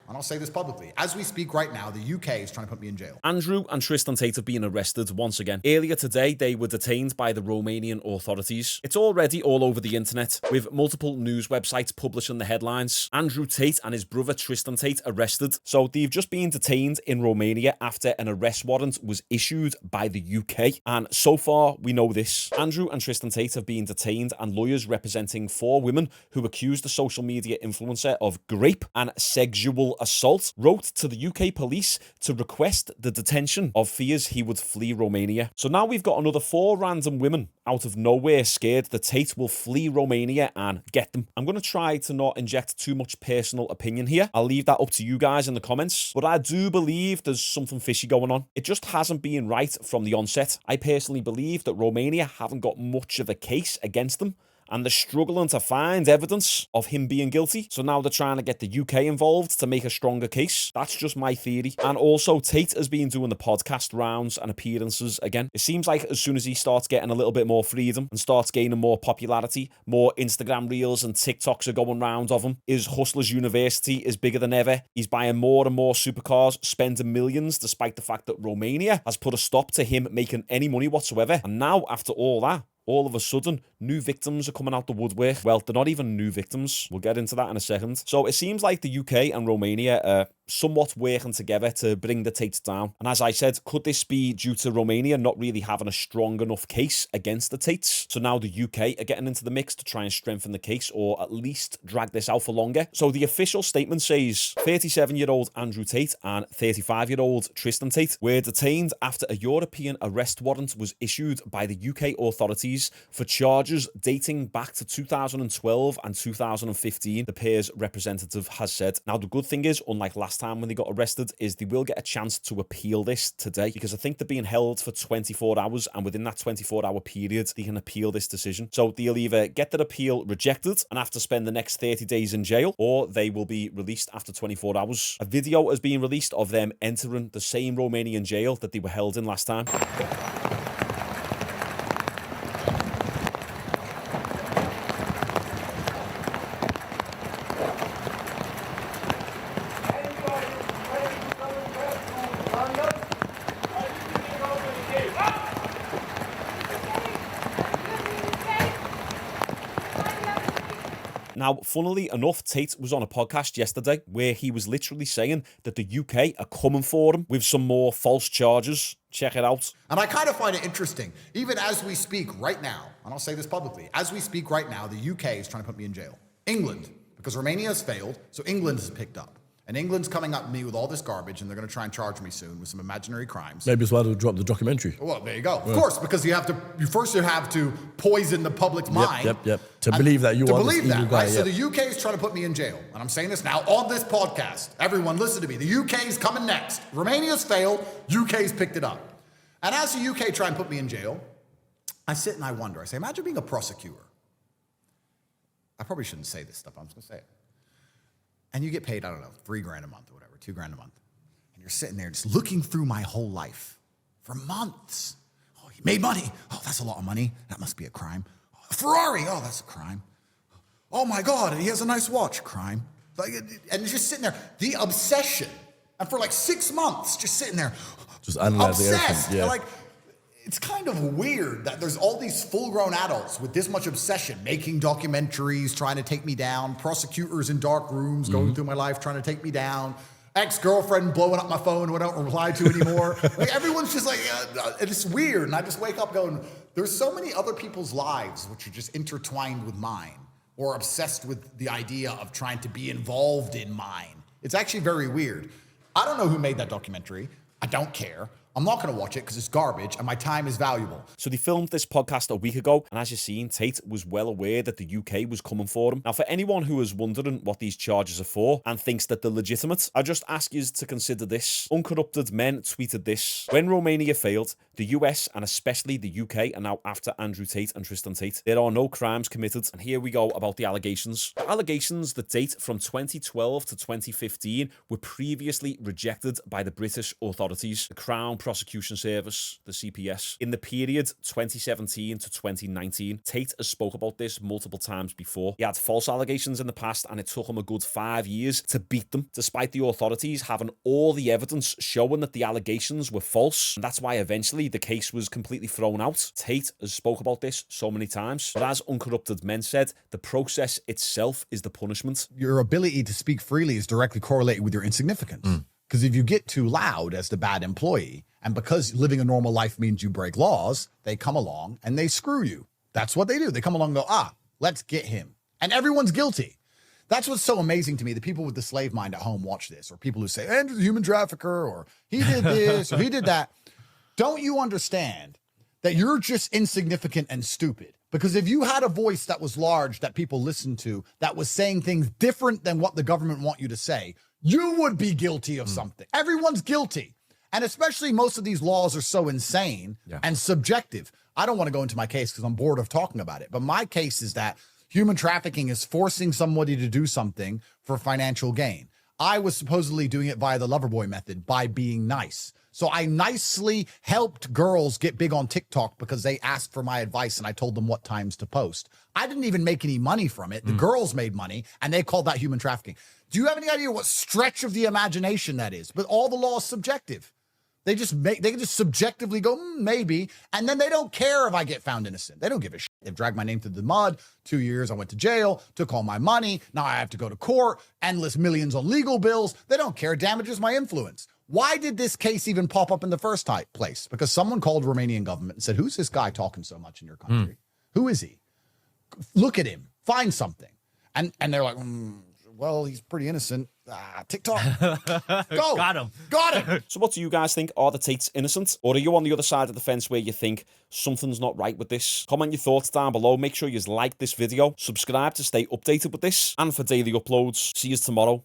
and I'll say this publicly. As we speak right now, the UK is trying to put me in jail. Andrew and Tristan Tate have been arrested once again. Earlier today, they were detained by the Romanian authorities. It's already all over the internet, with multiple news websites publishing the headlines. Andrew Tate and his brother Tristan Tate arrested. So they've just been detained in Romania after an arrest warrant was issued by the UK. And so far, we know this. Andrew and Tristan Tate have been detained, and lawyers representing 4 women who accused the social media influencer of rape and sexual assault wrote to the UK police to request the detention of fears he would flee Romania. So now we've got another 4 random women out of nowhere scared that Tate will flee Romania and get them. I'm going to try to not inject too much personal opinion here. I'll leave that up to you guys in the comments, but I do believe there's something fishy going on. It just hasn't been right from the onset. I personally believe that Romania haven't got much of a case against them, and they're struggling to find evidence of him being guilty. So now they're trying to get the UK involved to make a stronger case. That's just my theory. And also, Tate has been doing the podcast rounds and appearances again. It seems like as soon as he starts getting a little bit more freedom and starts gaining more popularity, more Instagram reels and TikToks are going round of him. His Hustlers University is bigger than ever. He's buying more and more supercars, spending millions, despite the fact that Romania has put a stop to him making any money whatsoever. And now, after all that, all of a sudden, new victims are coming out the woodwork. Well, they're not even new victims. We'll get into that in a second. So it seems like the UK and Romania are somewhat working together to bring the Tates down. And as I said, could this be due to Romania not really having a strong enough case against the Tates? So now the UK are getting into the mix to try and strengthen the case, or at least drag this out for longer. So the official statement says 37-year-old Andrew Tate and 35-year-old Tristan Tate were detained after a European arrest warrant was issued by the UK authorities for charges dating back to 2012 and 2015, the pair's representative has said. Now, the good thing is, unlike last time when they got arrested, is they will get a chance to appeal this today, because I think they're being held for 24 hours, and within that 24-hour period, they can appeal this decision. So they'll either get their appeal rejected and have to spend the next 30 days in jail, or they will be released after 24 hours. A video has been released of them entering the same Romanian jail that they were held in last time. Now, funnily enough, Tate was on a podcast yesterday where he was literally saying that the UK are coming for him with some more false charges. Check it out. And I kind of find it interesting, even as we speak right now, and I'll say this publicly, as we speak right now, the UK is trying to put me in jail. England, because Romania has failed, so England has picked up. And England's coming up to me with all this garbage, and they're going to try and charge me soon with some imaginary crimes. Maybe it's why they'll drop the documentary. Well, there you go. Of course, because you have to poison the public's mind. Yep. To believe that you are this evil guy. Right? So the UK is trying to put me in jail. And I'm saying this now on this podcast. Everyone listen to me. The UK is coming next. Romania's failed. UK's picked it up. And as the UK try and put me in jail, I sit and I wonder. I say, imagine being a prosecutor. I probably shouldn't say this stuff. I'm just going to say it. And you get paid, I don't know, $3 grand a month or whatever, $2 grand a month. And you're sitting there just looking through my whole life for months. Oh, he made money. Oh, that's a lot of money. That must be a crime. Oh, a Ferrari. Oh, that's a crime. Oh my God, he has a nice watch. Crime. Like, and just sitting there, the obsession. And for like 6 months, just sitting there, just analyzing obsessed. everything. Yeah. Like, it's kind of weird that there's all these full-grown adults with this much obsession, making documentaries, trying to take me down, prosecutors in dark rooms going through my life, trying to take me down, ex-girlfriend blowing up my phone who I don't reply to anymore. Like, everyone's just like, it's weird. And I just wake up going, there's so many other people's lives which are just intertwined with mine, or obsessed with the idea of trying to be involved in mine. It's actually very weird. I don't know who made that documentary. I don't care. I'm not going to watch it because it's garbage and my time is valuable. So they filmed this podcast a week ago, and as you've seen, Tate was well aware that the UK was coming for him. Now, for anyone who is wondering what these charges are for and thinks that they're legitimate, I just ask you to consider this. Uncorrupted Men tweeted this. When Romania failed, the US and especially the UK are now after Andrew Tate and Tristan Tate. There are no crimes committed. And here we go about the allegations. The allegations that date from 2012 to 2015 were previously rejected by the British authorities. The Crown Prosecution Service, the CPS. In the period 2017 to 2019, Tate has spoke about this multiple times before. He had false allegations in the past, and it took him a good 5 years to beat them, despite the authorities having all the evidence showing that the allegations were false. And that's why eventually the case was completely thrown out. Tate has spoke about this so many times. But as Uncorrupted Men said, the process itself is the punishment. Your ability to speak freely is directly correlated with your insignificance. Because if you get too loud as the bad employee, and because living a normal life means you break laws, they come along and they screw you. That's what they do. They come along and go, let's get him. And everyone's guilty. That's what's so amazing to me. The people with the slave mind at home watch this, or people who say, Andrew's a human trafficker, or he did this, or he did that. Don't you understand that you're just insignificant and stupid? Because if you had a voice that was large, that people listened to, that was saying things different than what the government want you to say, you would be guilty of something. Everyone's guilty. And especially most of these laws are so insane and subjective. I don't want to go into my case because I'm bored of talking about it. But my case is that human trafficking is forcing somebody to do something for financial gain. I was supposedly doing it via the Loverboy method by being nice. So I nicely helped girls get big on TikTok because they asked for my advice and I told them what times to post. I didn't even make any money from it. The girls made money and they called that human trafficking. Do you have any idea what stretch of the imagination that is? But all the law is subjective. They can just subjectively go, maybe, and then they don't care if I get found innocent. They don't give a shit. They've dragged my name through the mud. 2 years, I went to jail, took all my money. Now I have to go to court, endless millions on legal bills. They don't care. Damages my influence. Why did this case even pop up in the first place? Because someone called Romanian government and said, who's this guy talking so much in your country? Who is he? Look at him. Find something. And they're like, well, he's pretty innocent. TikTok. Go. Got him. Got him. So what do you guys think? Are the Tates innocent? Or are you on the other side of the fence where you think something's not right with this? Comment your thoughts down below. Make sure you like this video. Subscribe to stay updated with this. And for daily uploads. See you tomorrow.